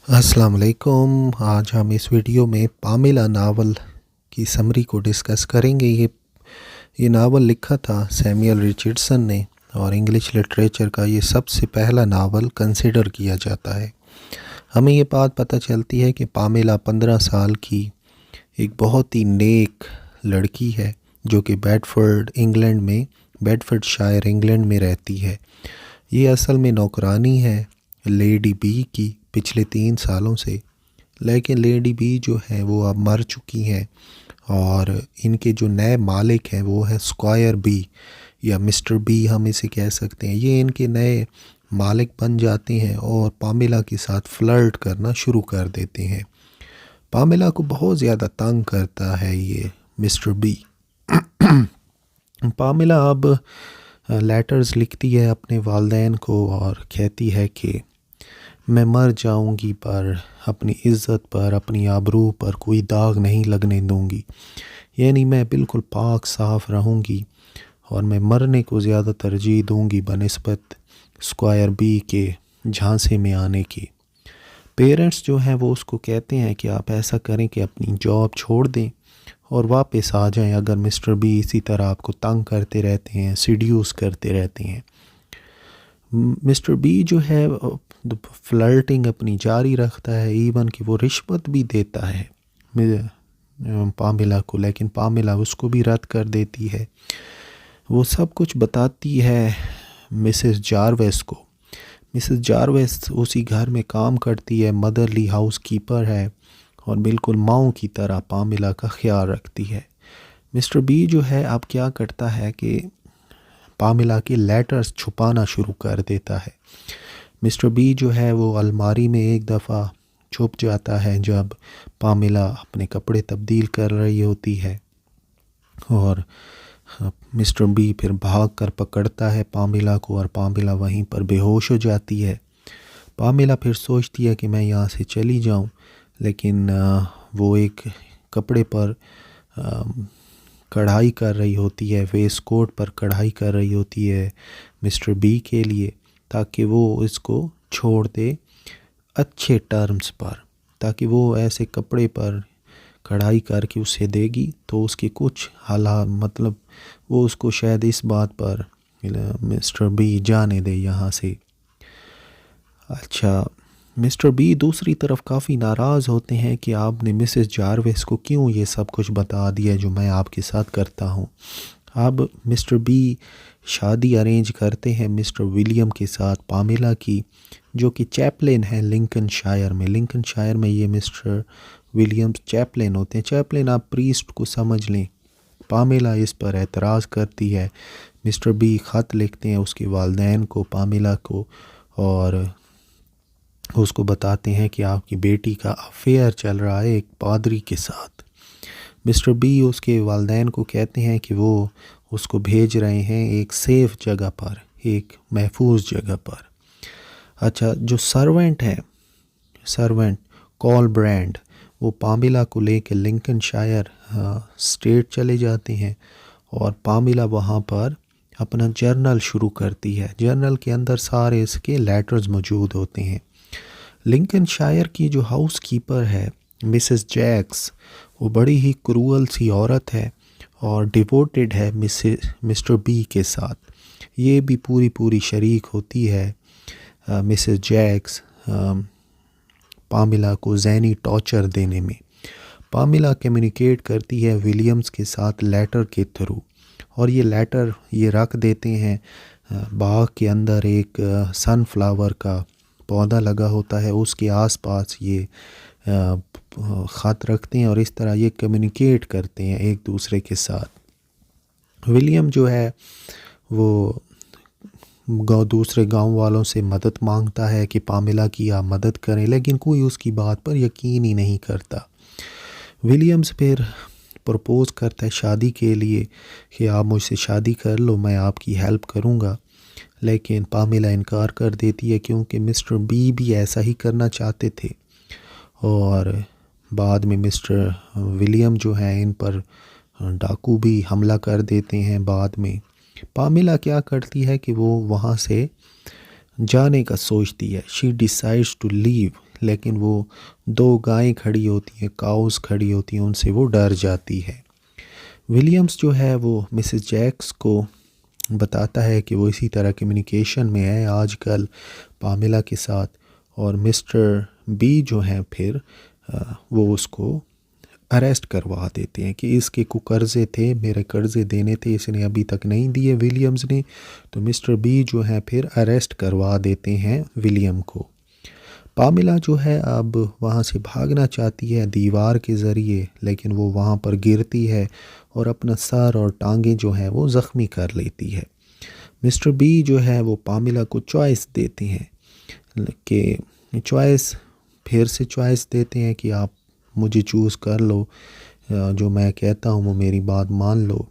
अस्सलाम वालेकुम। आज हम इस वीडियो में पामेला नावल की समरी को डिस्कस करेंगे। ये नावल लिखा था सैमुअल रिचर्डसन ने और इंग्लिश लिटरेचर का ये सबसे पहला नावल कंसिडर किया जाता है। हमें ये बात पता चलती है कि पामेला 15 साल की एक बहुत ही नेक लड़की है जो कि बेडफोर्डशायर इंग्लैंड में रहती है। ये असल में नौकरानी है लेडी बी की पिछले 3 सालों से, लेकिन लेडी बी जो है वो अब मर चुकी हैं और इनके जो नए मालिक हैं वो है स्क्वायर बी या मिस्टर बी, हम इसे कह सकते हैं। ये इनके नए मालिक बन जाते हैं और पामेला के साथ फ्लर्ट करना शुरू कर देते हैं। पामेला को बहुत ज़्यादा तंग करता है ये मिस्टर बी। पामेला अब लेटर्स लिखती है अपने वालदैन को और कहती है कि मैं मर जाऊंगी पर अपनी इज़्ज़त पर, अपनी आबरू पर कोई दाग नहीं लगने दूंगी। यानी मैं बिल्कुल पाक साफ़ रहूंगी और मैं मरने को ज़्यादा तरजीह दूंगी बनिस्बत स्क्वायर बी के झांसे में आने की। पेरेंट्स जो हैं वो उसको कहते हैं कि आप ऐसा करें कि अपनी जॉब छोड़ दें और वापस आ जाएं अगर मिस्टर बी इसी तरह आपको तंग करते रहते हैं, सीड्यूस करते रहते हैं। मिस्टर बी जो है फ्लर्टिंग अपनी जारी रखता है, इवन कि वो रिश्वत भी देता है पामेला को, लेकिन पामेला उसको भी रद्द कर देती है। वो सब कुछ बताती है मिसेस जारवेस को। मिसेस जारवेस उसी घर में काम करती है, मदरली हाउस कीपर है और बिल्कुल माँ की तरह पामेला का ख्याल रखती है। मिस्टर बी जो है अब क्या करता है कि पामेला के लेटर्स छुपाना शुरू कर देता है। मिस्टर बी जो है वो अलमारी में एक दफ़ा छुप जाता है जब पामेला अपने कपड़े तब्दील कर रही होती है और मिस्टर बी फिर भाग कर पकड़ता है पामेला को और पामेला वहीं पर बेहोश हो जाती है। पामेला फिर सोचती है कि मैं यहाँ से चली जाऊँ, लेकिन वो एक कपड़े पर कढ़ाई कर रही होती है, वेस्ट कोट पर कढ़ाई कर रही होती है मिस्टर बी के लिए, ताकि वो इसको छोड़ दे अच्छे टर्म्स पर, ताकि वो ऐसे कपड़े पर कढ़ाई करके उसे देगी तो उसके कुछ हालात, मतलब वो उसको शायद इस बात पर मिस्टर बी जाने दे यहाँ से। अच्छा, मिस्टर बी दूसरी तरफ काफ़ी नाराज़ होते हैं कि आपने मिसेस जारवेस को क्यों ये सब कुछ बता दिया जो मैं आपके साथ करता हूँ। अब मिस्टर बी शादी अरेंज करते हैं मिस्टर विलियम के साथ पामेला की, जो कि चैपलिन है लिंकनशायर में। लिंकनशायर में ये मिस्टर विलियम्स चैपलिन होते हैं। चैपलिन आप प्रीस्ट को समझ लें। पामेला इस पर एतराज़ करती है। मिस्टर बी ख़त लिखते हैं उसके वालदैन को, पामेला को, और उसको बताते हैं कि आपकी बेटी का अफेयर चल रहा है एक पादरी के साथ। मिस्टर बी उसके वालदैन को कहते हैं कि वो उसको भेज रहे हैं एक सेफ जगह पर, एक महफूज जगह पर। अच्छा, जो सर्वेंट कॉल ब्रांड, वो पामेला को लेकर लिंकनशायर स्टेट चले जाते हैं और पामेला वहाँ पर अपना जर्नल शुरू करती है। जर्नल के अंदर सारे इसके लेटर्स मौजूद होते हैं। लिंकनशायर की जो हाउस कीपर है मिसेस जैक्स, वो बड़ी ही क्रूअल सी औरत है और डिवोटेड है मिस्टर बी के साथ। ये भी पूरी शरीक होती है मिसेस जैक्स पामेला को ज़हनी टॉर्चर देने में। पामेला कम्युनिकेट करती है विलियम्स के साथ लेटर के थ्रू, और ये लेटर ये रख देते हैं बाग के अंदर। एक सनफ्लावर का पौधा लगा होता है, उसके आसपास ये ख़त रखते हैं और इस तरह ये कम्युनिकेट करते हैं एक दूसरे के साथ। विलियम जो है वो दूसरे गांव वालों से मदद मांगता है कि पामेला की आप मदद करें, लेकिन कोई उसकी बात पर यकीन ही नहीं करता। विलियम्स फिर प्रपोज़ करता है शादी के लिए कि आप मुझसे शादी कर लो, मैं आपकी हेल्प करूँगा, लेकिन पामेला इनकार कर देती है क्योंकि मिस्टर बी भी ऐसा ही करना चाहते थे। और बाद में मिस्टर विलियम जो है इन पर डाकू भी हमला कर देते हैं बाद में। पामेला क्या करती है कि वो वहाँ से जाने का सोचती है, शी डिसाइड्स टू लीव, लेकिन वो दो गायें खड़ी होती हैं, काउस खड़ी होती हैं, उनसे वो डर जाती है। विलियम्स जो है वो मिसेस जैक्स को बताता है कि वो इसी तरह कम्युनिकेशन में है आजकल पामेला के साथ, और मिस्टर बी जो हैं फिर वो उसको अरेस्ट करवा देते हैं कि इसके को कर्ज़े थे, मेरे कर्ज़े देने थे, इसने अभी तक नहीं दिए विलियम्स ने। तो मिस्टर बी जो है फिर अरेस्ट करवा देते हैं विलियम को। पामेला जो है अब वहाँ से भागना चाहती है दीवार के ज़रिए, लेकिन वो वहाँ पर गिरती है और अपना सर और टांगें जो है वो ज़ख्मी कर लेती है। मिस्टर बी जो है वो पामेला को चॉइस देते हैं कि फिर से चॉइस देते हैं कि आप मुझे चूज़ कर लो, जो मैं कहता हूँ वो मेरी बात मान लो,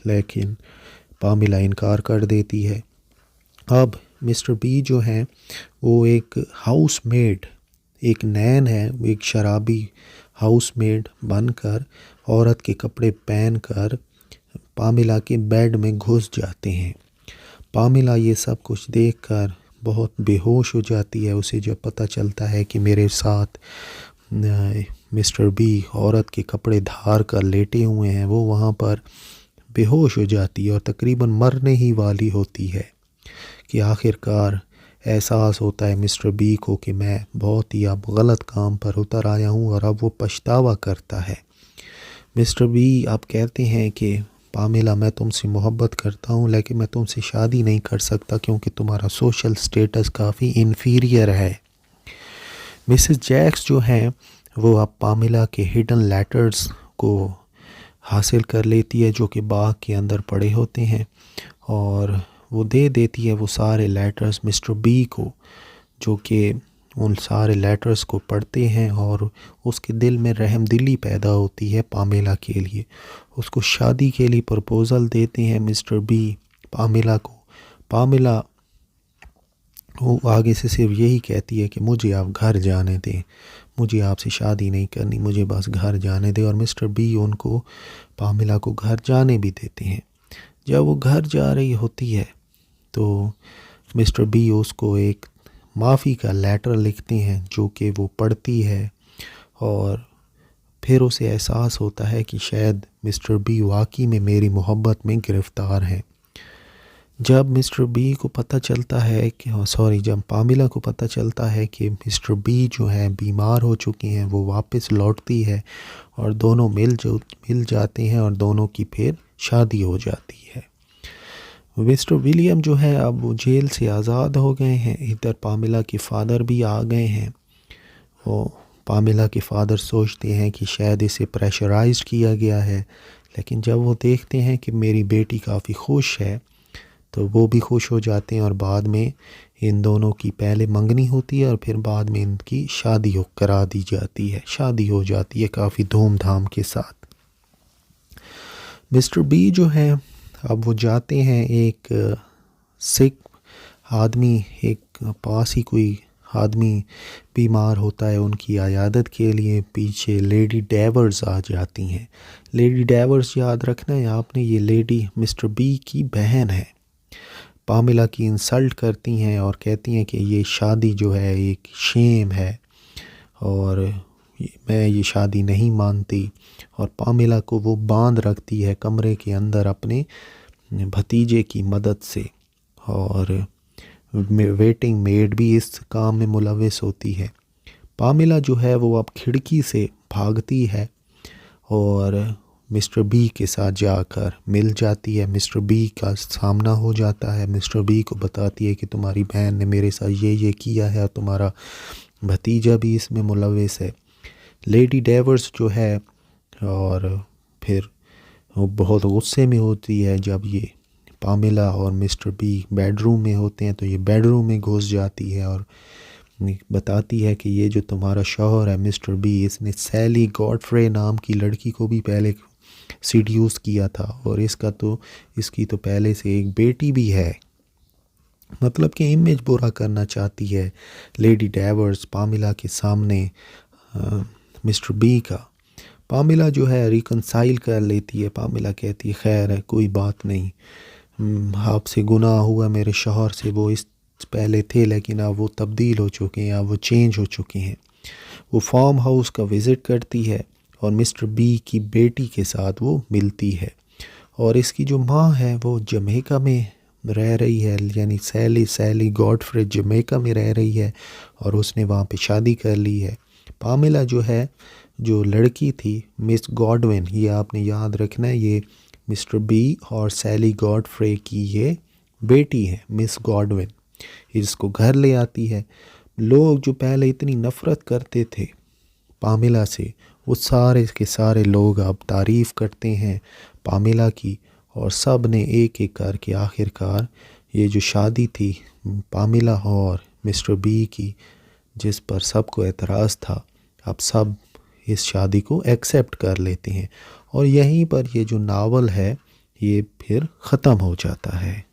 लेकिन पामेला इनकार कर देती है। अब मिस्टर बी जो हैं वो एक हाउसमेड, एक नैन है, वो एक शराबी हाउसमेड बनकर औरत के कपड़े पहनकर पामेला के बेड में घुस जाते हैं। पामेला ये सब कुछ देखकर बहुत बेहोश हो जाती है। उसे जब पता चलता है कि मेरे साथ मिस्टर बी औरत के कपड़े धार कर लेटे हुए हैं, वो वहाँ पर बेहोश हो जाती है और तकरीबन मरने ही वाली होती है कि आखिरकार एहसास होता है मिस्टर बी को कि मैं बहुत ही अब गलत काम पर उतर आया हूँ, और अब वो पछतावा करता है। मिस्टर बी आप कहते हैं कि पामेला मैं तुमसे मोहब्बत करता हूँ, लेकिन मैं तुमसे शादी नहीं कर सकता क्योंकि तुम्हारा सोशल स्टेटस काफ़ी इन्फीरियर है। मिसेस जैक्स जो हैं वो अब पामेला के हिडन लेटर्स को हासिल कर लेती है जो कि बाग के अंदर पड़े होते हैं, और वो दे देती है वो सारे लेटर्स मिस्टर बी को, जो कि उन सारे लेटर्स को पढ़ते हैं और उसके दिल में रहमदिली पैदा होती है पामेला के लिए। उसको शादी के लिए प्रपोज़ल देते हैं मिस्टर बी पामेला को। पामेला वो आगे से सिर्फ यही कहती है कि मुझे आप घर जाने दें, मुझे आपसे शादी नहीं करनी, मुझे बस घर जाने दें, और मिस्टर बी उनको पामेला को घर जाने भी देते हैं। जब वो घर जा रही होती है तो मिस्टर बी उसको एक माफ़ी का लेटर लिखते हैं जो कि वो पढ़ती है, और फिर उसे एहसास होता है कि शायद मिस्टर बी वाकई में मेरी मोहब्बत में गिरफ़्तार हैं। जब मिस्टर बी को पता चलता है कि जब पामेला को पता चलता है कि मिस्टर बी जो है बीमार हो चुके हैं, वो वापस लौटती है और दोनों मिल जाते हैं और दोनों की फिर शादी हो जाती है। मिस्टर विलियम जो है अब वो जेल से आज़ाद हो गए हैं। इधर पामेला के फ़ादर भी आ गए हैं। वो पामेला के फ़ादर सोचते हैं कि शायद इसे प्रेशराइज्ड किया गया है, लेकिन जब वो देखते हैं कि मेरी बेटी काफ़ी खुश है तो वो भी खुश हो जाते हैं, और बाद में इन दोनों की पहले मंगनी होती है और फिर बाद में इनकी शादी करा दी जाती है। शादी हो जाती है काफ़ी धूमधाम के साथ। मिस्टर बी जो है अब वो जाते हैं एक सिक आदमी, एक पास ही कोई आदमी बीमार होता है, उनकी अयादत के लिए पीछे लेडी डेवर्स आ जाती हैं। लेडी डेवर्स याद रखना है आपने, ये लेडी मिस्टर बी की बहन है। पामेला की इंसल्ट करती हैं और कहती हैं कि ये शादी जो है एक शेम है और मैं ये शादी नहीं मानती, और पामेला को वो बांध रखती है कमरे के अंदर अपने भतीजे की मदद से, और वेटिंग मेड भी इस काम में मुलविस होती है। पामेला जो है वो अब खिड़की से भागती है और मिस्टर बी के साथ जाकर मिल जाती है। मिस्टर बी का सामना हो जाता है, मिस्टर बी को बताती है कि तुम्हारी बहन ने मेरे साथ ये किया है और तुम्हारा भतीजा भी इसमें मुलविस है। लेडी डेवर्स जो है और फिर वो बहुत गुस्से में होती है जब ये पामेला और मिस्टर बी बेडरूम में होते हैं, तो ये बेडरूम में घुस जाती है और बताती है कि ये जो तुम्हारा शौहर है मिस्टर बी, इसने सैली गॉडफ्रे नाम की लड़की को भी पहले सीड्यूस किया था, और इसकी तो पहले से एक बेटी भी है। मतलब कि इमेज बुरा करना चाहती है लेडी डेवर्स पामेला के सामने मिस्टर बी का। पामेला जो है रिकंसाइल कर लेती है। पामेला कहती है खैर है, कोई बात नहीं, आपसे गुनाह हुआ मेरे शौहर से, वो इस पहले थे लेकिन अब वो तब्दील हो चुके हैं, अब वो चेंज हो चुके हैं। वो फार्म हाउस का विज़िट करती है और मिस्टर बी की बेटी के साथ वो मिलती है। और इसकी जो माँ है वो जमैका में रह रही है, यानी सैली गॉडफ्रे जमैका में रह रही है और उसने वहाँ पे शादी कर ली है। पामेला जो है, जो लड़की थी मिस गॉडविन, ये आपने याद रखना है, ये मिस्टर बी और सैली गॉडफ्रे की ये बेटी है मिस गॉडविन। इसको घर ले आती है। लोग जो पहले इतनी नफ़रत करते थे पामेला से, वो सारे के सारे लोग अब तारीफ़ करते हैं पामेला की, और सब ने एक एक करके आखिरकार ये जो शादी थी पामेला और मिस्टर बी की, जिस पर सबको एतराज़ था, अब सब इस शादी को एक्सेप्ट कर लेते हैं। और यहीं पर ये जो नावल है ये फिर ख़त्म हो जाता है।